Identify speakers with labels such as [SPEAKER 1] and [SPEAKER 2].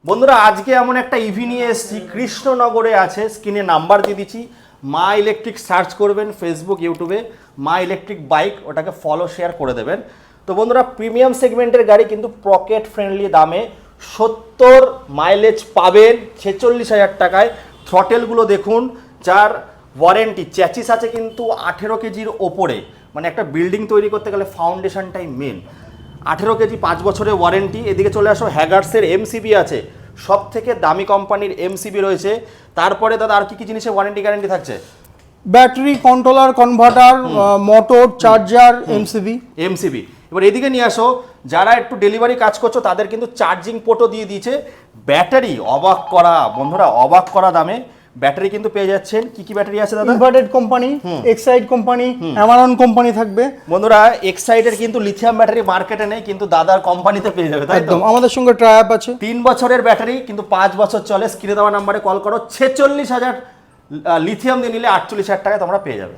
[SPEAKER 1] বন্ধুরা আজকে এমন একটা ইভি নিয়ে এসেছি, কৃষ্ণনগরে আছে, স্ক্রিনে নাম্বার দিয়ে দিচ্ছি। মা ইলেকট্রিক সার্চ করবেন ফেসবুক ইউটিউবে, মা ইলেকট্রিক বাইক, ওটাকে ফলো শেয়ার করে দেবেন। তো বন্ধুরা প্রিমিয়াম সেগমেন্টের গাড়ি কিন্তু পকেট ফ্রেন্ডলি দামে 70 মাইলেজ পাবেন 46,000 টাকায়। থ্রটেলগুলো দেখুন, যার ওয়ারেন্টি চ্যাচিস আছে কিন্তু 18 কেজির ওপরে, মানে একটা বিল্ডিং তৈরি করতে গেলে ফাউন্ডেশনটাই মেন। 18 কেজি 5 বছরের ওয়ারেন্টি। এদিকে চলে আসো, হ্যাগার্সের এমসিবি আছে, সব থেকে দামি কোম্পানির এমসিবি রয়েছে। তারপরে দাদা আর কি কি জিনিসের ওয়ারেন্টি গ্যারান্টি থাকছে?
[SPEAKER 2] Battery, controller, converter, motor, charger, MCB.
[SPEAKER 1] এবার এদিকে নিয়ে আসো, যারা একটু ডেলিভারি কাজ করছো তাদের কিন্তু চার্জিং পোর্টও দিয়ে দিয়েছে। ব্যাটারি অবাক করা বন্ধুরা, অবাক করা দামে ব্যাটারি কিন্তু পেয়ে যাচ্ছেন। কি কি ব্যাটারি আছে দাদা?
[SPEAKER 2] Inverted company, Exide company, Amaron company থাকবে।
[SPEAKER 1] বন্ধুরা এক্সাইডের কিন্তু লিথিয়াম ব্যাটারি মার্কেটে নেই, কিন্তু দাদার কোম্পানিতে পেয়ে যাবে, তাই তো?
[SPEAKER 2] একদম, আমাদের সঙ্গে ট্রাই আপ আছে।
[SPEAKER 1] 3 বছরের ব্যাটারি কিন্তু 5 বছর চলে। স্ক্রিনে দেওয়া নাম্বারে কল করো, 46,000 লিথিয়াম দিয়ে নিলে 48,000 টাকায় তোমরা পেয়ে যাবে।